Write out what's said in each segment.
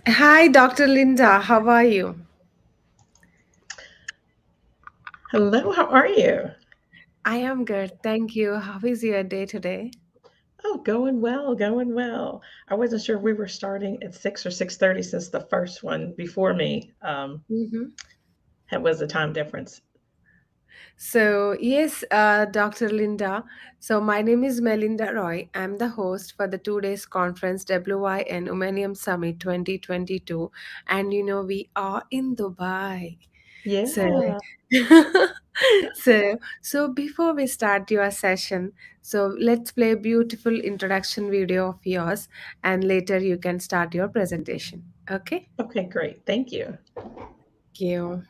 Hi, Dr. Linda. How are you? Hello, how are you? I am good. Thank you. How is your day today? Oh, going well, going well. I wasn't sure we were starting at 6 or 6:30 since the first one before me Mhm. was a time difference. Yes, Dr. Linda. My name is Melinda Roy. I'm the host for the 2 days conference WYN Womenium Summit 2022. And we are in Dubai. So, Yeah. so before we start your session, let's play a beautiful introduction video of yours, and later you can start your presentation. Okay? Okay, great. Thank you. Thank you.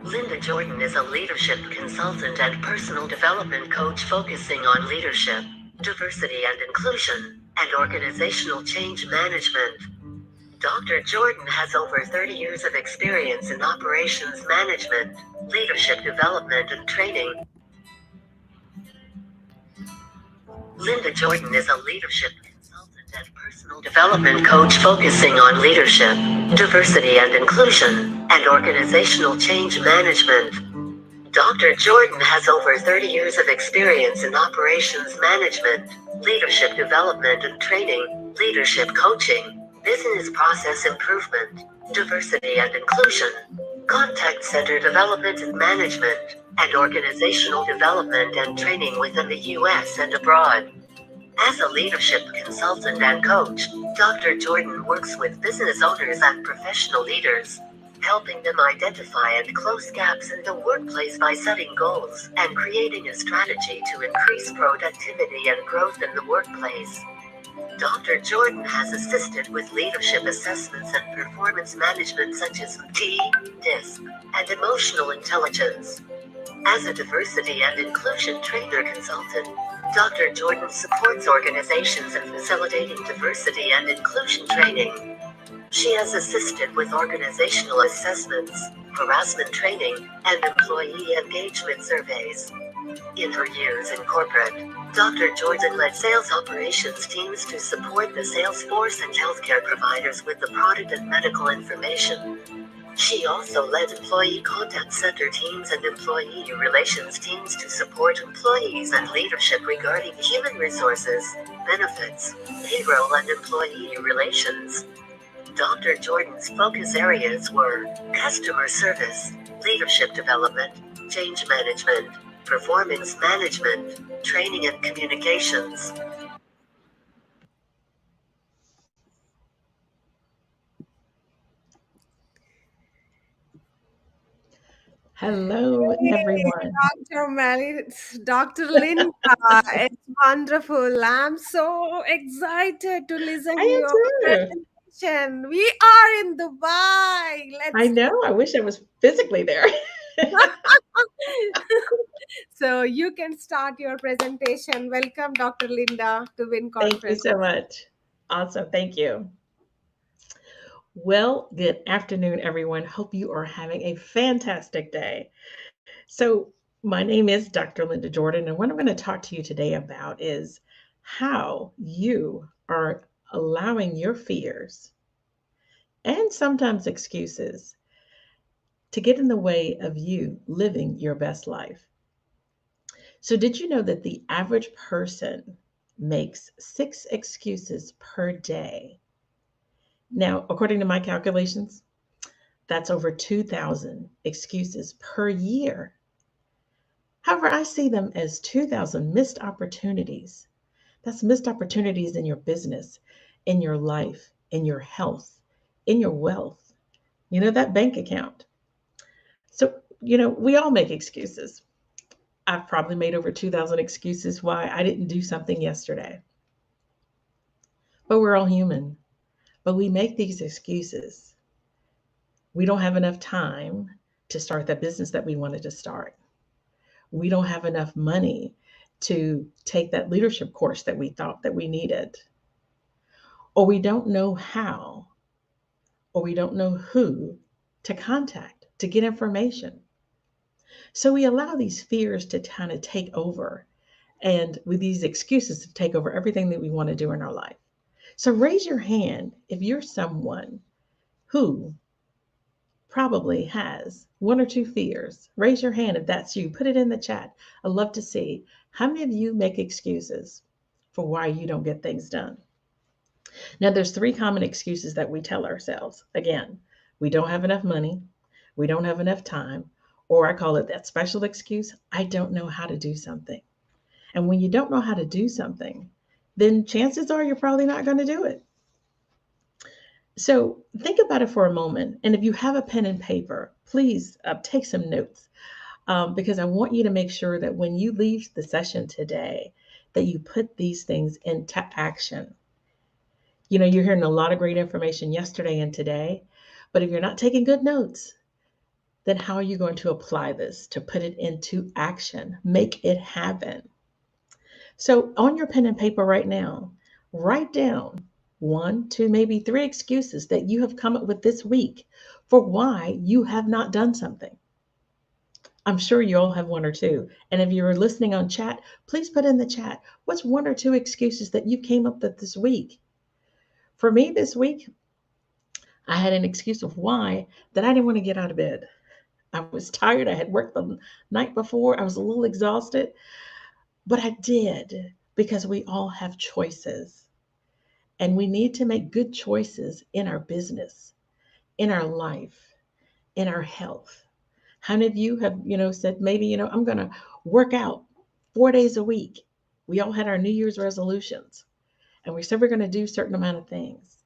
Linda Jordan is a leadership consultant and personal development coach focusing on leadership, diversity and inclusion, and organizational change management. Dr. Jordan has over 30 years of experience in operations management, leadership development and training. Linda Jordan is a leadership consultant and personal development coach focusing on leadership, diversity and inclusion, and organizational change management. Dr. Jordan has over 30 years of experience in operations management, leadership development and training, leadership coaching, business process improvement, diversity and inclusion, contact center development and management, and organizational development and training within the U.S. and abroad. As a leadership consultant and coach, Dr. Jordan works with business owners and professional leaders, helping them identify and close gaps in the workplace by setting goals and creating a strategy to increase productivity and growth in the workplace. Dr. Jordan has assisted with leadership assessments and performance management such as DISC, and emotional intelligence. As a diversity and inclusion trainer consultant, Dr. Jordan supports organizations in facilitating diversity and inclusion training. She has assisted with organizational assessments, harassment training, and employee engagement surveys. In her years in corporate, Dr. Jordan led sales operations teams to support the sales force and healthcare providers with the product and medical information. She also led employee contact center teams and employee relations teams to support employees and leadership regarding human resources, benefits, payroll, and employee relations. Dr. Jordan's focus areas were customer service, leadership development, change management, performance management, training, and communications. Hello, Hey, everyone. Dr. Dr. Linda, it's wonderful. I'm so excited to listen I your am too. presentation. We are in Dubai. I Let's know. I wish I was physically there. you can start your presentation. Welcome, Dr. Linda, to WIN Thank you Conference. so much. Awesome. Thank you. Well, good afternoon, everyone. Hope you are having a fantastic day. So, my name is Dr. Linda Jordan, and what I'm going to talk to you today about is how you are allowing your fears and sometimes excuses to get in the way of you living your best life. So, did you know that the average person makes 6 excuses per day? Now, according to my calculations, that's over 2,000 excuses per year. However, I see them as 2,000 missed opportunities. That's missed opportunities in your business, in your life, in your health, in your wealth, that bank account. So, we all make excuses. I've probably made over 2,000 excuses why I didn't do something yesterday. But we're all human. But we make these excuses. We don't have enough time to start that business that we wanted to start. We don't have enough money to take that leadership course that we thought that we needed, or we don't know how, or we don't know who to contact to get information. So we allow these fears to kind of take over, and with these excuses to take over everything that we want to do in our life. So raise your hand if you're someone who probably has one or two fears. Raise your hand if that's you. Put it in the chat. I'd love to see how many of you make excuses for why you don't get things done. Now, there's three common excuses that we tell ourselves. Again, we don't have enough money, we don't have enough time, or I call it that special excuse, I don't know how to do something. And when you don't know how to do something, then chances are you're probably not going to do it. So think about it for a moment. And if you have a pen and paper, please take some notes, because I want you to make sure that when you leave the session today, that you put these things into action. You know, you're hearing a lot of great information yesterday and today, but if you're not taking good notes, then how are you going to apply this to put it into action? Make it happen. So on your pen and paper right now, write down one, two, maybe three excuses that you have come up with this week for why you have not done something. I'm sure you all have one or two. And if you're listening on chat, please put in the chat, what's one or two excuses that you came up with this week? For me this week, I had an excuse of why that I didn't want to get out of bed. I was tired. I had worked the night before. I was a little exhausted, but I did, because we all have choices, and we need to make good choices in our business, in our life, in our health. How many of you have, said maybe, I'm going to work out 4 days a week? We all had our New Year's resolutions, and we said we're going to do a certain amount of things.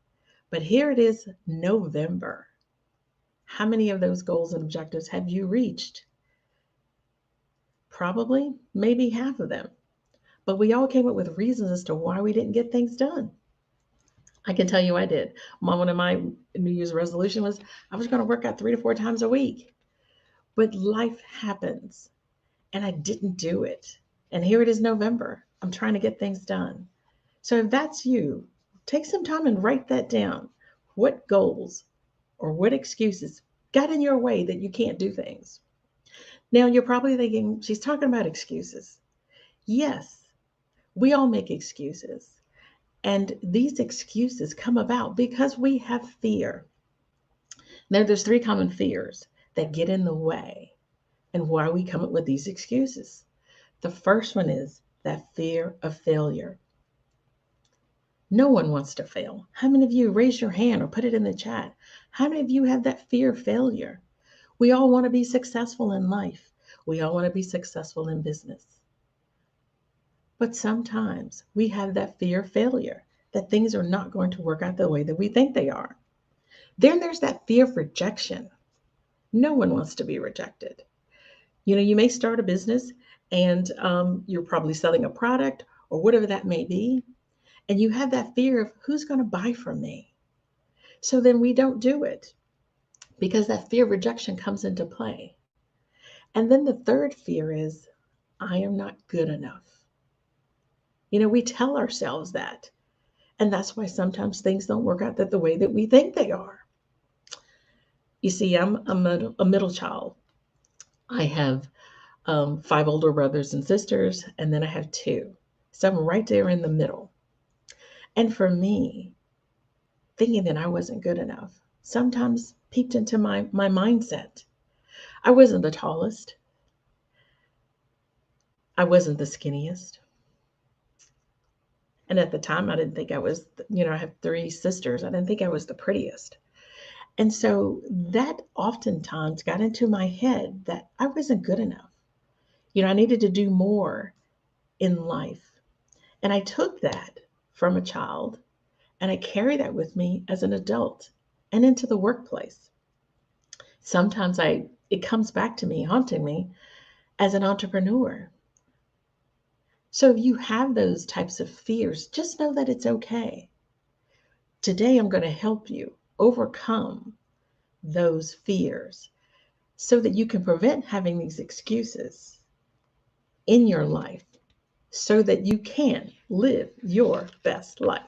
But here it is, November. How many of those goals and objectives have you reached? Probably, maybe half of them. But we all came up with reasons as to why we didn't get things done. I can tell you I did. One of my New Year's resolution was I was going to work out 3 to 4 times a week. But life happens, and I didn't do it. And here it is, November. I'm trying to get things done. So if that's you, take some time and write that down. What goals or what excuses got in your way that you can't do things? Now you're probably thinking, she's talking about excuses. Yes, we all make excuses. And these excuses come about because we have fear. Now, there's three common fears that get in the way and why we come up with these excuses. The first one is that fear of failure. No one wants to fail. How many of you, raise your hand or put it in the chat? How many of you have that fear of failure? We all want to be successful in life. We all want to be successful in business. But sometimes we have that fear of failure, that things are not going to work out the way that we think they are. Then there's that fear of rejection. No one wants to be rejected. You may start a business and you're probably selling a product or whatever that may be. And you have that fear of who's going to buy from me. So then we don't do it because that fear of rejection comes into play. And then the third fear is, I am not good enough. We tell ourselves that. And that's why sometimes things don't work out the way that we think they are. You see, I'm a middle child. I have 5 older brothers and sisters, and then I have 2. So I'm right there in the middle. And for me, thinking that I wasn't good enough sometimes peeped into my mindset. I wasn't the tallest. I wasn't the skinniest. And at the time, I didn't think I was, I have 3 sisters. I didn't think I was the prettiest. And so that oftentimes got into my head that I wasn't good enough. I needed to do more in life. And I took that from a child and I carry that with me as an adult and into the workplace. Sometimes it comes back to me, haunting me as an entrepreneur. So if you have those types of fears, just know that it's okay. Today, I'm going to help you overcome those fears so that you can prevent having these excuses in your life so that you can live your best life.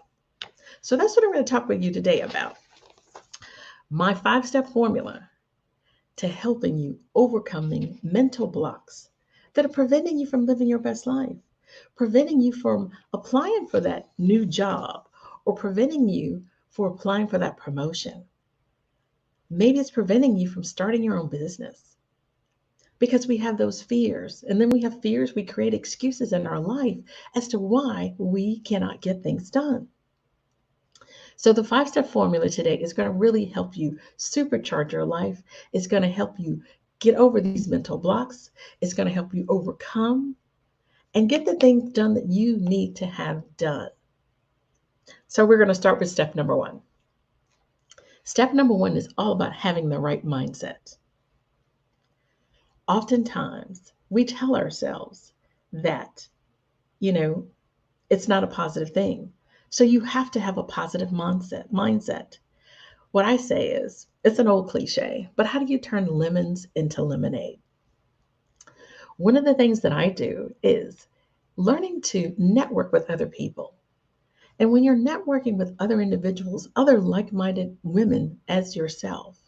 So that's what I'm going to talk with you today about. My 5-step formula to helping you overcoming mental blocks that are preventing you from living your best life, preventing you from applying for that new job, or preventing you from applying for that promotion. Maybe it's preventing you from starting your own business because we have those fears. And then we have fears, we create excuses in our life as to why we cannot get things done. So, the 5-step formula today is going to really help you supercharge your life. It's going to help you get over these mental blocks. It's going to help you overcome and get the things done that you need to have done. So, we're going to start with step number 1. Step number 1 is all about having the right mindset. Oftentimes, we tell ourselves that, it's not a positive thing. So, you have to have a positive mindset. What I say is, it's an old cliche, but how do you turn lemons into lemonade? One of the things that I do is learning to network with other people. And when you're networking with other individuals, other like minded women as yourself,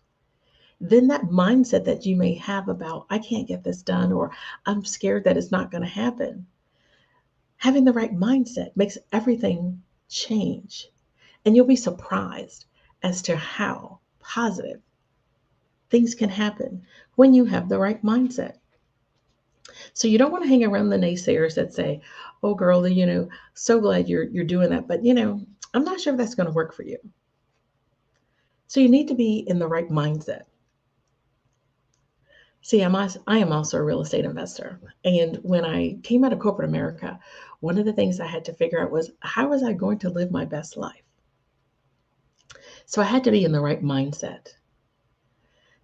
then that mindset that you may have about, I can't get this done, or I'm scared that it's not going to happen, having the right mindset makes everything change. And you'll be surprised as to how positive things can happen when you have the right mindset. So you don't want to hang around the naysayers that say, "Oh, girl, so glad you're doing that, but I'm not sure if that's going to work for you." So you need to be in the right mindset. See, I am also a real estate investor, and when I came out of corporate America, one of the things I had to figure out was, how was I going to live my best life? So I had to be in the right mindset.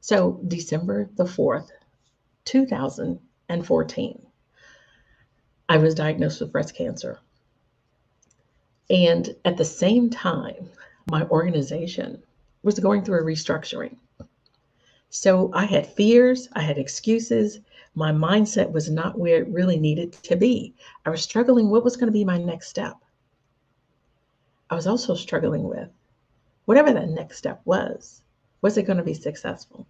So December the 4th, 2014, I was diagnosed with breast cancer. And at the same time, my organization was going through a restructuring. So I had fears, I had excuses. My mindset was not where it really needed to be. I was struggling what was going to be my next step. I was also struggling with whatever that next step was it going to be successful?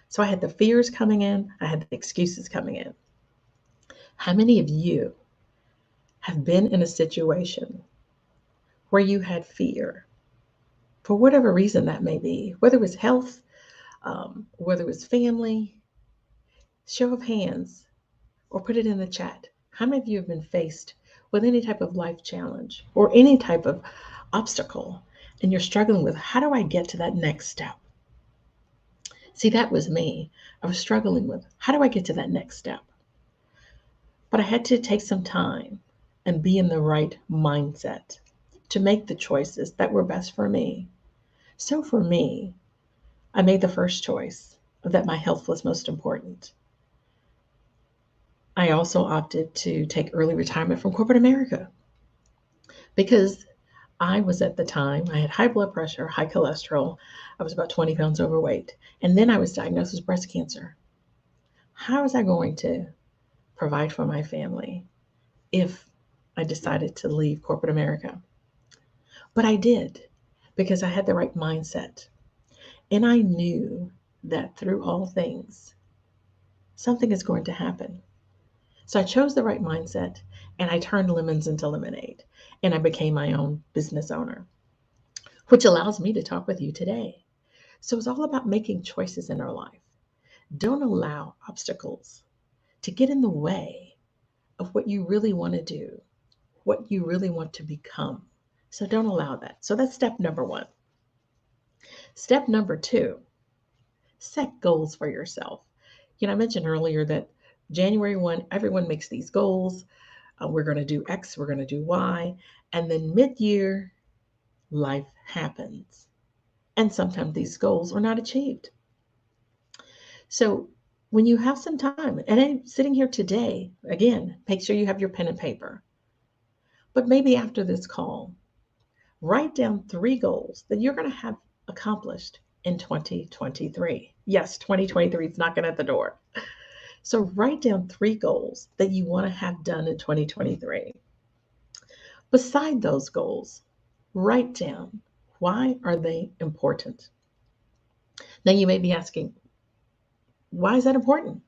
So I had the fears coming in, I had the excuses coming in. How many of you have been in a situation where you had fear for whatever reason that may be, whether it was health, whether it was family? Show of hands or put it in the chat. How many of you have been faced with any type of life challenge or any type of obstacle and you're struggling with, how do I get to that next step? See, that was me. I was struggling with, how do I get to that next step? But I had to take some time and be in the right mindset to make the choices that were best for me. So for me, I made the first choice that my health was most important. I also opted to take early retirement from corporate America because I was at the time, I had high blood pressure, high cholesterol. I was about 20 pounds overweight. And then I was diagnosed with breast cancer. How was I going to provide for my family if I decided to leave corporate America? But I did because I had the right mindset. And I knew that through all things, something is going to happen. So I chose the right mindset and I turned lemons into lemonade and I became my own business owner, which allows me to talk with you today. So it's all about making choices in our life. Don't allow obstacles to get in the way of what you really want to do, what you really want to become. So don't allow that. So that's step number 1. Step number 2, set goals for yourself. I mentioned earlier that January 1, everyone makes these goals. We're going to do X, we're going to do Y. And then mid-year, life happens. And sometimes these goals are not achieved. So when you have some time, and I'm sitting here today, again, make sure you have your pen and paper. But maybe after this call, write down 3 goals that you're going to have accomplished in 2023. Yes, 2023 is knocking at the door. So write down 3 goals that you want to have done in 2023. Beside those goals, write down, why are they important? Now you may be asking, why is that important?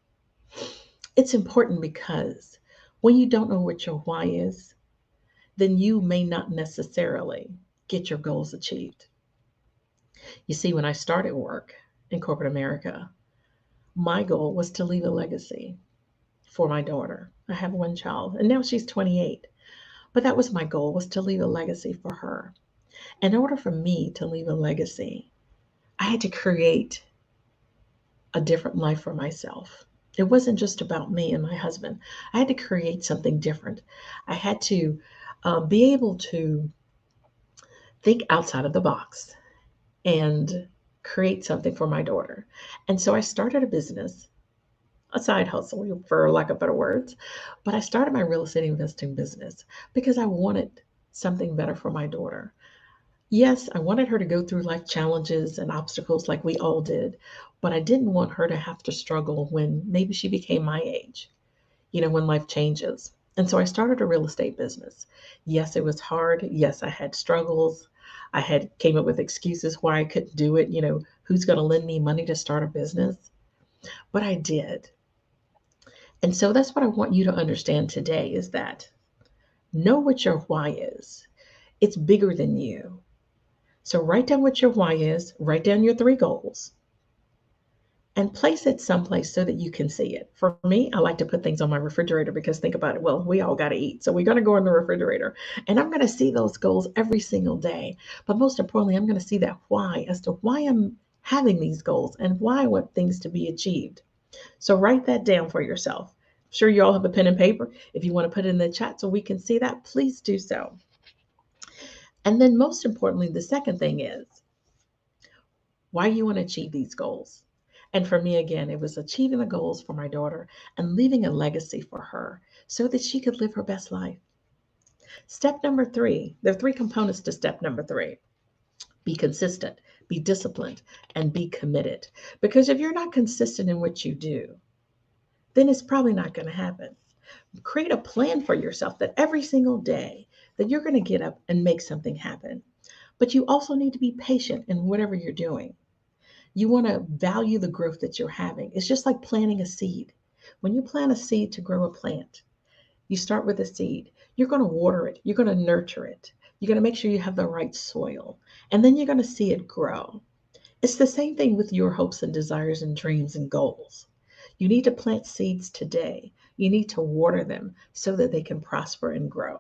It's important because when you don't know what your why is, then you may not necessarily get your goals achieved. You see, when I started work in corporate America, my goal was to leave a legacy for my daughter. I have one child, and now she's 28. But that was my goal, was to leave a legacy for her. In order for me to leave a legacy, I had to create a different life for myself. It wasn't just about me and my husband. I had to create something different. I had to be able to think outside of the box and create something for my daughter. And so I started a business, a side hustle, for lack of better words. But I started my real estate investing business because I wanted something better for my daughter. Yes, I wanted her to go through life challenges and obstacles like we all did, but I didn't want her to have to struggle when maybe she became my age, when life changes. And so I started a real estate business. Yes, it was hard. Yes, I had struggles. I had came up with excuses why I couldn't do it. Who's going to lend me money to start a business? But I did. And so that's what I want you to understand today is that know what your why is. It's bigger than you. So write down what your why is, write down your 3 goals, and place it someplace so that you can see it. For me, I like to put things on my refrigerator because think about it. Well, we all got to eat. So we're going to go in the refrigerator and I'm going to see those goals every single day. But most importantly, I'm going to see that why as to why I'm having these goals and why I want things to be achieved. So write that down for yourself. I'm sure you all have a pen and paper. If you want to put it in the chat so we can see that, please do so. And then most importantly, the second thing is why you want to achieve these goals. And for me, again, it was achieving the goals for my daughter and leaving a legacy for her so that she could live her best life. Step number 3, there are 3 components to step number 3. Be consistent, be disciplined, and be committed. Because if you're not consistent in what you do, then it's probably not going to happen. Create a plan for yourself that every single day that you're going to get up and make something happen. But you also need to be patient in whatever you're doing. You want to value the growth that you're having. It's just like planting a seed. When you plant a seed to grow a plant, you start with a seed. You're going to water it. You're going to nurture it. You're going to make sure you have the right soil. And then you're going to see it grow. It's the same thing with your hopes and desires and dreams and goals. You need to plant seeds today. You need to water them so that they can prosper and grow.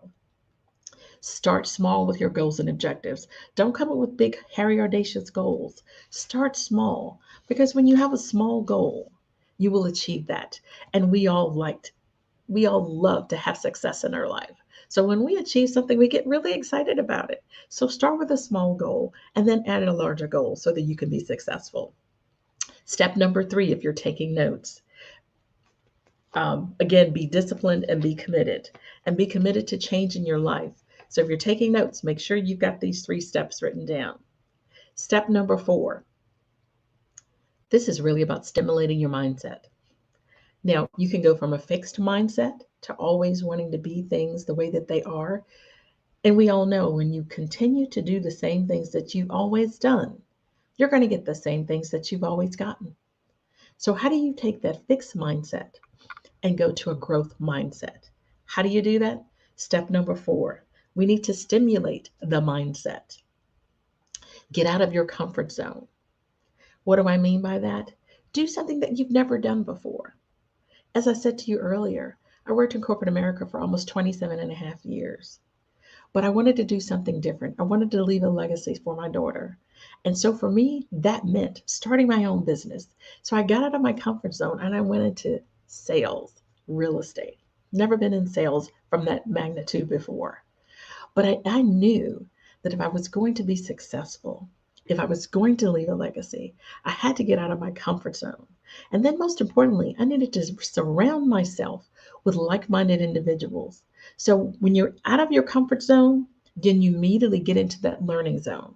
Start small with your goals and objectives. Don't come up with big, hairy, audacious goals. Start small because when you have a small goal, you will achieve that. And we all love to have success in our life. So when we achieve something, we get really excited about it. So start with a small goal and then add a larger goal so that you can be successful. Step number 3, if you're taking notes, again, be disciplined and be committed. And be committed to change in your life. So if you're taking notes, make sure you've got these 3 steps written down. Step number 4, this is really about stimulating your mindset. Now, you can go from a fixed mindset to always wanting to be things the way that they are. And we all know when you continue to do the same things that you've always done, you're going to get the same things that you've always gotten. So how do you take that fixed mindset and go to a growth mindset? How do you do that? Step number 4, we need to stimulate the mindset. Get out of your comfort zone. What do I mean by that? Do something that you've never done before. As I said to you earlier, I worked in corporate America for almost 27 and a half years. But I wanted to do something different. I wanted to leave a legacy for my daughter. And so for me, that meant starting my own business. So I got out of my comfort zone and I went into sales, real estate. Never been in sales from that magnitude before. But I knew that if I was going to be successful, if I was going to leave a legacy, I had to get out of my comfort zone. And then most importantly, I needed to surround myself with like-minded individuals. So when you're out of your comfort zone, then you immediately get into that learning zone.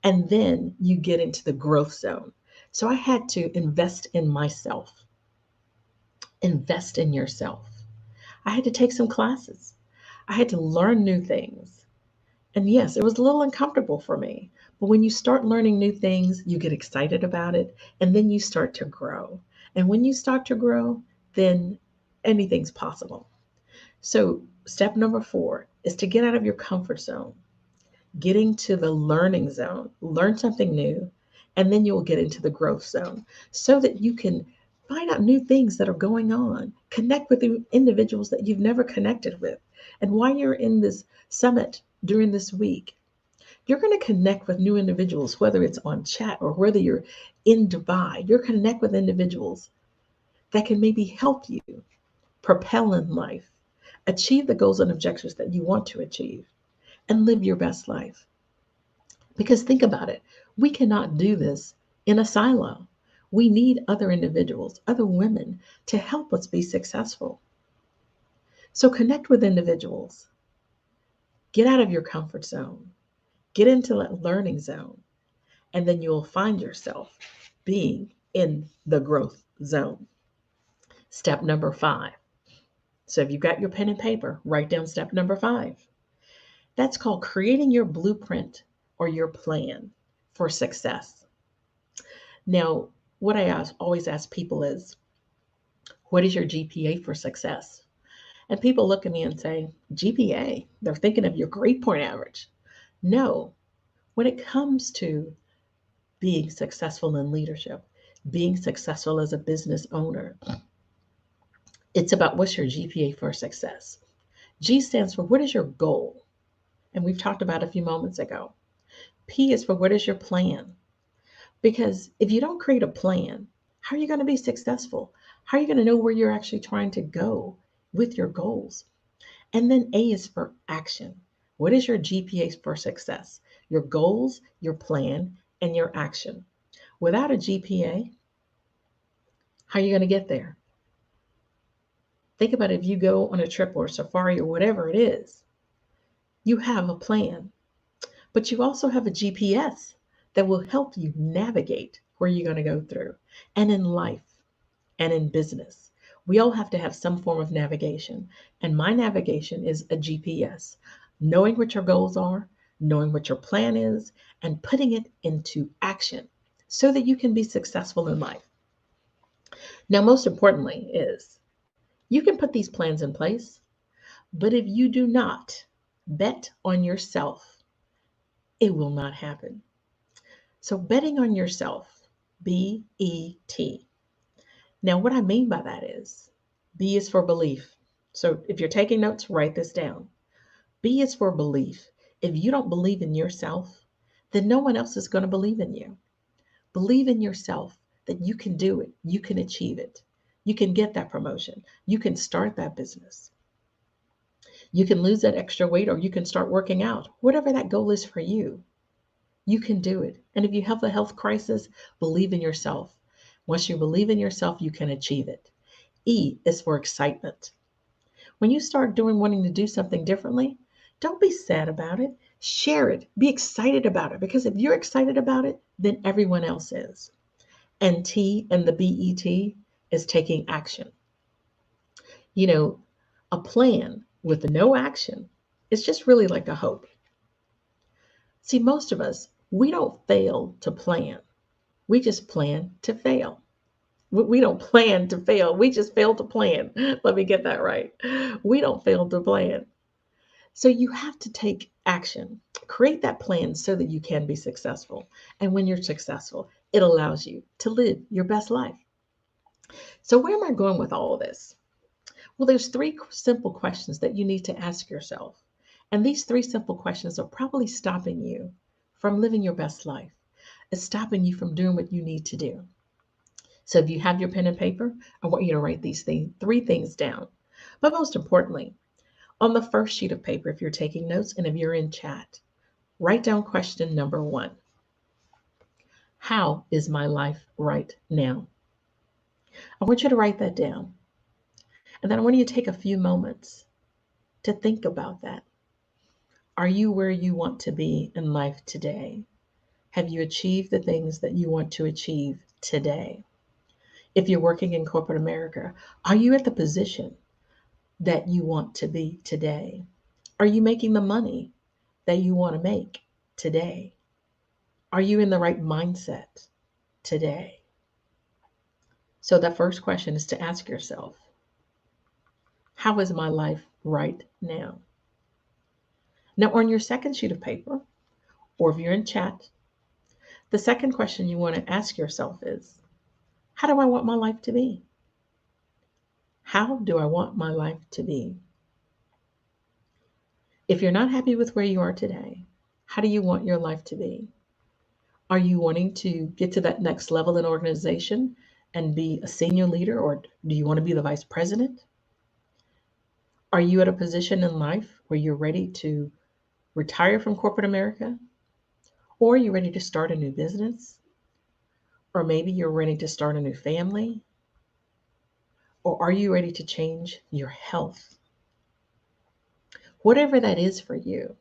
And then you get into the growth zone. So I had to invest in myself. invest in yourself. I had to take some classes. I had to learn new things. And yes, it was a little uncomfortable for me. But when you start learning new things, you get excited about it, and then you start to grow. And when you start to grow, then anything's possible. So, step number 4 is to get out of your comfort zone, getting to the learning zone, learn something new, and then you'll get into the growth zone so that you can find out new things that are going on, connect with the individuals that you've never connected with. And while you're in this summit during this week, you're going to connect with new individuals, whether it's on chat or whether you're in Dubai. You're connect with individuals that can maybe help you propel in life, achieve the goals and objectives that you want to achieve, and live your best life. Because think about it, we cannot do this in a silo. We need other individuals, other women to help us be successful. So connect with individuals, get out of your comfort zone, get into that learning zone, and then you'll find yourself being in the growth zone. Step number 5. So if you've got your pen and paper, write down step number 5. That's called creating your blueprint or your plan for success. Now, what always ask people is, what is your GPA for success? And people look at me and say, GPA? They're thinking of your grade point average. No, when it comes to being successful in leadership, being successful as a business owner, it's about what's your GPA for success. G stands for what is your goal? And we've talked about it a few moments ago. P is for what is your plan? Because if you don't create a plan, how are you going to be successful? How are you going to know where you're actually trying to go with your goals? And then A is for action. What is your GPA for success? Your goals, your plan, and your action. Without a GPA, how are you going to get there? Think about if you go on a trip or a safari or whatever it is, you have a plan, but you also have a GPS that will help you navigate where you're going to go through. And in life and in business, we all have to have some form of navigation. And my navigation is a GPS, knowing what your goals are, knowing what your plan is, and putting it into action so that you can be successful in life. Now, most importantly, is you can put these plans in place, but if you do not bet on yourself, it will not happen. So, betting on yourself, BET. Now, what I mean by that is B is for belief. So, if you're taking notes, write this down. B is for belief. If you don't believe in yourself, then no one else is going to believe in you. Believe in yourself that you can do it, you can achieve it, you can get that promotion, you can start that business, you can lose that extra weight, or you can start working out. Whatever that goal is for you, you can do it. And if you have a health crisis, believe in yourself. Once you believe in yourself, you can achieve it. E is for excitement. When you start wanting to do something differently, don't be sad about it. Share it. Be excited about it. Because if you're excited about it, then everyone else is. And T and the BET is taking action. You know, a plan with no action is just really like a hope. See, most of us, we don't fail to plan. We just plan to fail. We don't plan to fail. We just fail to plan. Let me get that right. We don't fail to plan. So you have to take action. Create that plan so that you can be successful. And when you're successful, it allows you to live your best life. So where am I going with all of this? Well, there's 3 simple questions that you need to ask yourself. And these 3 simple questions are probably stopping you from living your best life. It's stopping you from doing what you need to do. So if you have your pen and paper, I want you to write these 3 things down. But most importantly, on the first sheet of paper, if you're taking notes and if you're in chat, write down question number 1. How is my life right now? I want you to write that down. And then I want you to take a few moments to think about that. Are you where you want to be in life today? Have you achieved the things that you want to achieve today? If you're working in corporate America, are you at the position that you want to be today? Are you making the money that you want to make today? Are you in the right mindset today? So, the first question is to ask yourself, how is my life right now? Now, on your second sheet of paper, or if you're in chat, the second question you want to ask yourself is, how do I want my life to be? How do I want my life to be? If you're not happy with where you are today, how do you want your life to be? Are you wanting to get to that next level in organization and be a senior leader, or do you want to be the vice president? Are you at a position in life where you're ready to retire from corporate America? Or are you ready to start a new business? Or maybe you're ready to start a new family? Or are you ready to change your health? Whatever that is for you,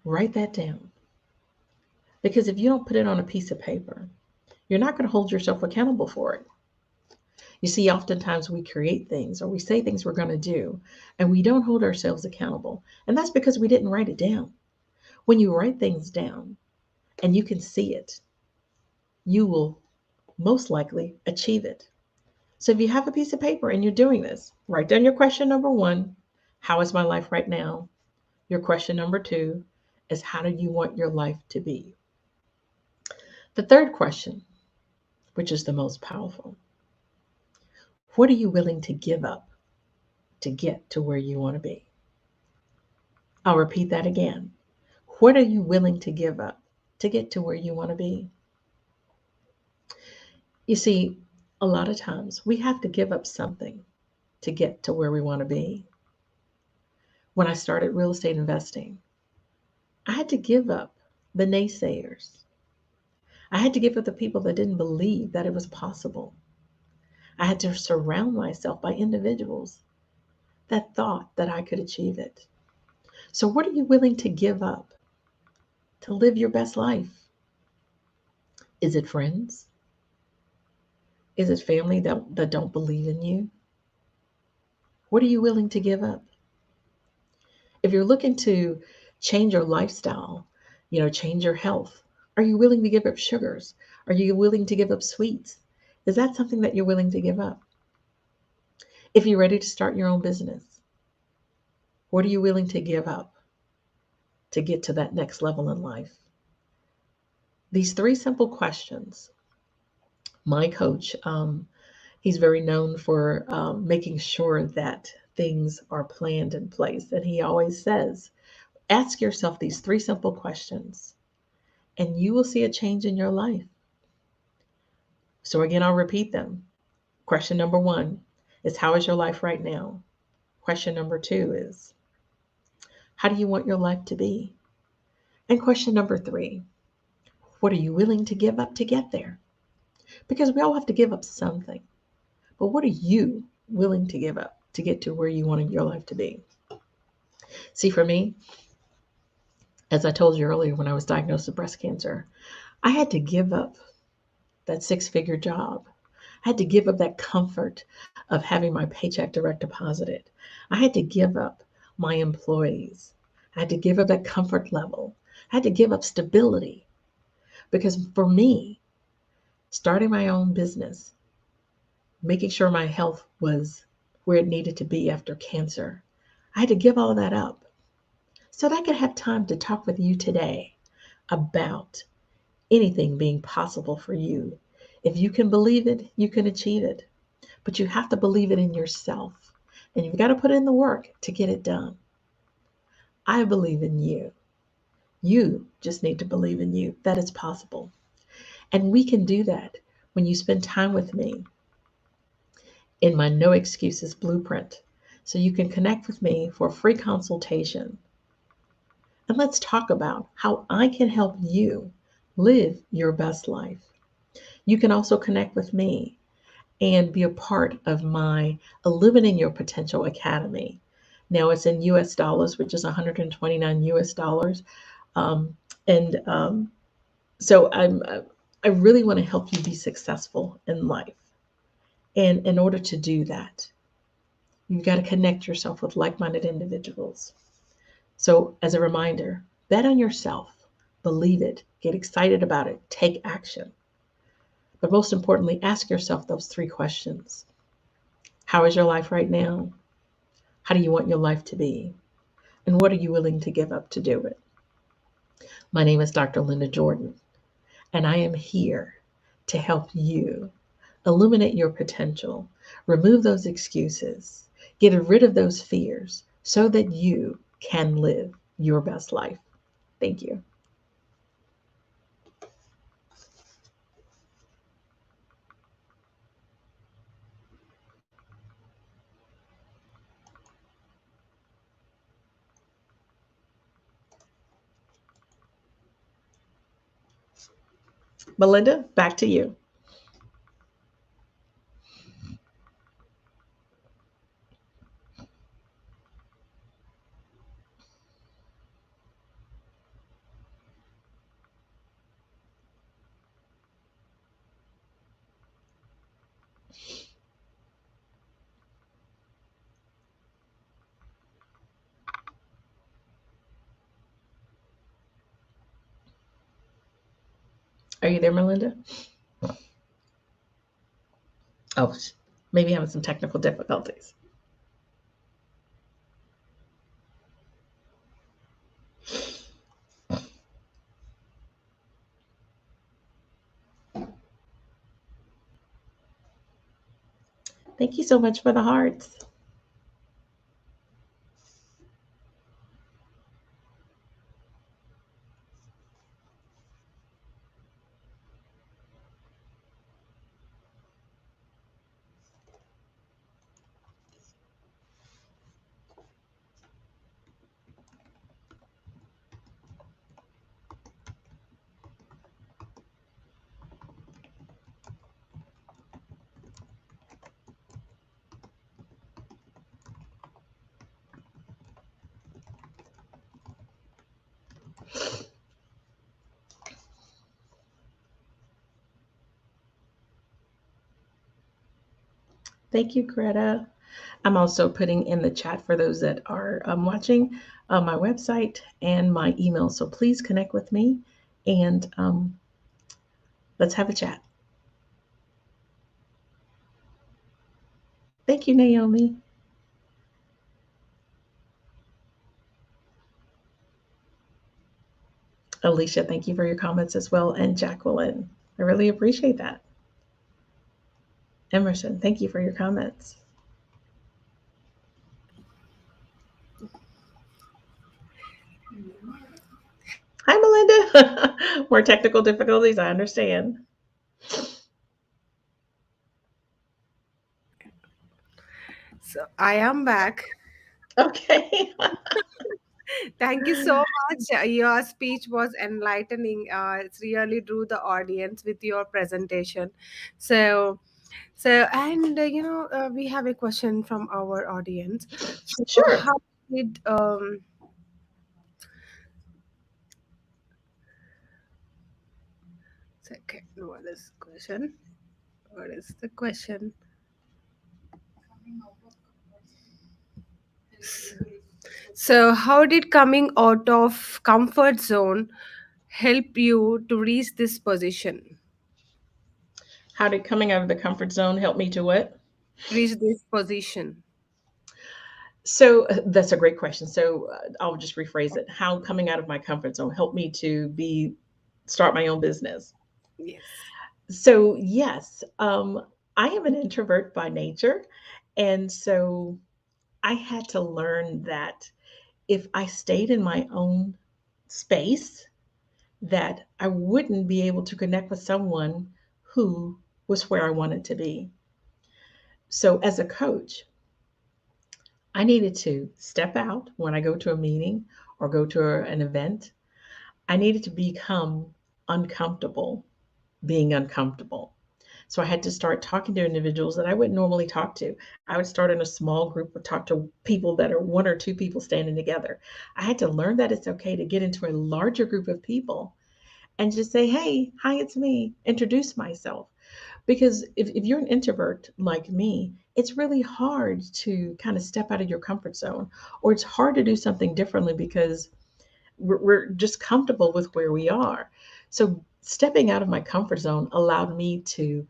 write that down. Because if you don't put it on a piece of paper, you're not going to hold yourself accountable for it. You see, oftentimes we create things or we say things we're going to do, and we don't hold ourselves accountable. And that's because we didn't write it down. When you write things down and you can see it, you will most likely achieve it. So if you have a piece of paper and you're doing this, write down your question number one, how is my life right now? Your question number two is, how do you want your life to be? The third question, which is the most powerful, what are you willing to give up to get to where you want to be? I'll repeat that again. What are you willing to give up to get to where you want to be? You see, a lot of times we have to give up something to get to where we want to be. When I started real estate investing, I had to give up the naysayers. I had to give up the people that didn't believe that it was possible. I had to surround myself by individuals that thought that I could achieve it. So, what are you willing to give up to live your best life? Is it friends? Is it family that don't believe in you? What are you willing to give up? If you're looking to change your lifestyle, change your health, are you willing to give up sugars? Are you willing to give up sweets? Is that something that you're willing to give up? If you're ready to start your own business, what are you willing to give up to get to that next level in life? These three simple questions. My coach, he's very known for making sure that things are planned in place. And he always says, ask yourself these three simple questions, and you will see a change in your life. So, again, I'll repeat them. Question number one is, how is your life right now? Question number two is, how do you want your life to be? And question number three, what are you willing to give up to get there? Because we all have to give up something. But what are you willing to give up to get to where you want your life to be? See, for me, as I told you earlier, when I was diagnosed with breast cancer, I had to give up that six-figure job. I had to give up that comfort of having my paycheck direct deposited. I had to give up my employees. I had to give up that comfort level. I had to give up stability. Because for me, starting my own business, making sure my health was where it needed to be after cancer, I had to give all that up so that I could have time to talk with you today about anything being possible for you. If you can believe it, you can achieve it. But you have to believe it in yourself. And you've got to put in the work to get it done. I believe in you. You just need to believe in you that it's possible. And we can do that when you spend time with me in my No Excuses Blueprint. So you can connect with me for a free consultation. And let's talk about how I can help you live your best life. You can also connect with me and be a part of my Illuminating Your Potential Academy. Now it's in US dollars, which is 129 US dollars. Um, and so I really want to help you be successful in life. And in order to do that, you've got to connect yourself with like minded individuals. So, as a reminder, bet on yourself, believe it, get excited about it, take action. But most importantly, ask yourself those three questions. How is your life right now? How do you want your life to be? And what are you willing to give up to do it? My name is Dr. Linda Jordan, and I am here to help you illuminate your potential, remove those excuses, get rid of those fears so that you can live your best life. Thank you. Melinda, back to you. Are you there, Melinda? Oh, maybe having some technical difficulties. Thank you so much for the hearts. Thank you, Greta. I'm also putting in the chat for those that are watching my website and my email. So please connect with me and let's have a chat. Thank you, Naomi. Alicia, thank you for your comments as well. And Jacqueline, I really appreciate that. Emerson, thank you for your comments. Hi, Melinda. More technical difficulties, I understand. So I am back. Okay. Thank you so much. Your speech was enlightening. It's really drew the audience with your presentation. So, we have a question from our audience. So, Sure. how did second? What is question? What is the question? So, how did coming out of comfort zone help you to reach this position? How did coming out of the comfort zone help me to what? Reach this position. So that's a great question. So I'll just rephrase it. How coming out of my comfort zone helped me to be start my own business. Yes. So yes, I am an introvert by nature, and so I had to learn that if I stayed in my own space, that I wouldn't be able to connect with someone who was where I wanted to be. So as a coach, I needed to step out when I go to a meeting or go to an event. I needed to become uncomfortable being uncomfortable. So I had to start talking to individuals that I wouldn't normally talk to. I would start in a small group or talk to people that are one or two people standing together. I had to learn that it's okay to get into a larger group of people and just say, hey, hi, it's me, introduce myself. Because if you're an introvert like me, it's really hard to kind of step out of your comfort zone, or it's hard to do something differently because we're just comfortable with where we are. So stepping out of my comfort zone allowed me to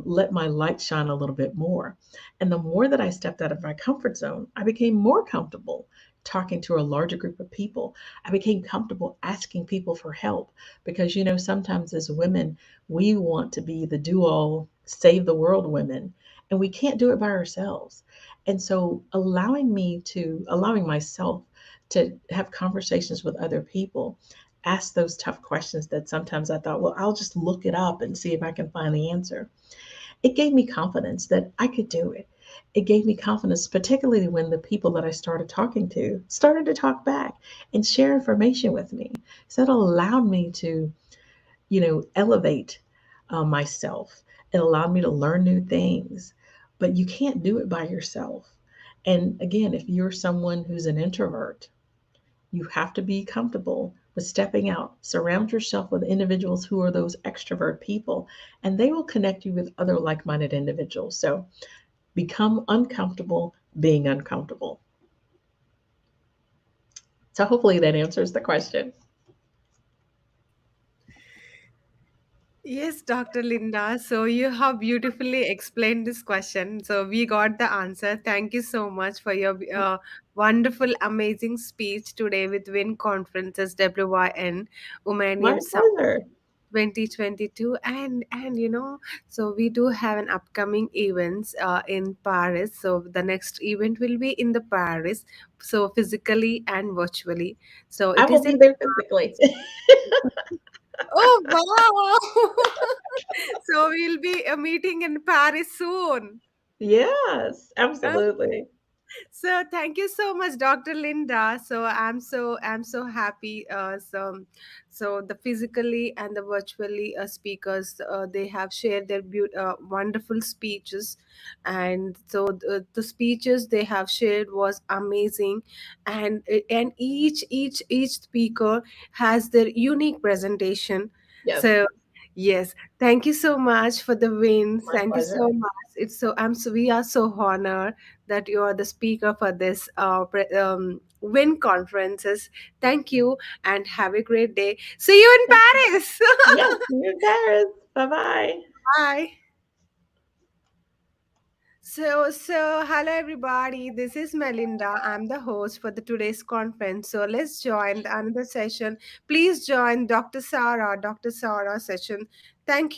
let my light shine a little bit more. And the more that I stepped out of my comfort zone, I became more comfortable talking to a larger group of people. I became comfortable asking people for help because, sometimes as women, we want to be the do all, save the world women, and we can't do it by ourselves. And so allowing myself to have conversations with other people, ask those tough questions that sometimes I thought, well, I'll just look it up and see if I can find the answer. It gave me confidence that I could do it. It gave me confidence, particularly when the people that I started talking to started to talk back and share information with me. So it allowed me to, elevate myself. It allowed me to learn new things. But you can't do it by yourself. And again, if you're someone who's an introvert, you have to be comfortable with stepping out. Surround yourself with individuals who are those extrovert people, and they will connect you with other like minded individuals. So become uncomfortable being uncomfortable. So hopefully that answers the question. Yes, Dr. Linda. So you have beautifully explained this question. So we got the answer. Thank you so much for your wonderful, amazing speech today with WIN Conferences WYN My Womenium Summit pleasure. 2022. And so we do have an upcoming events in Paris. So the next event will be in the Paris, so physically and virtually. So I it will is be in there physically. Oh, wow. So we'll be meeting in Paris soon. Yes, absolutely. So thank you so much, Dr. Linda. So I'm so happy. So the physically and the virtually speakers, they have shared their wonderful speeches, and so the speeches they have shared was amazing, and each speaker has their unique presentation. Yes, So yes, thank you so much for the wins. my Thank you so pleasure. much. We are so honored that you are the speaker for this WIN conferences. Thank you and have a great day. See you in Paris. Yes, you're in Paris. Bye bye. Bye. So hello everybody. This is Melinda. I'm the host for the today's conference. So let's join another session. Please join Dr. Sarah session. Thank you.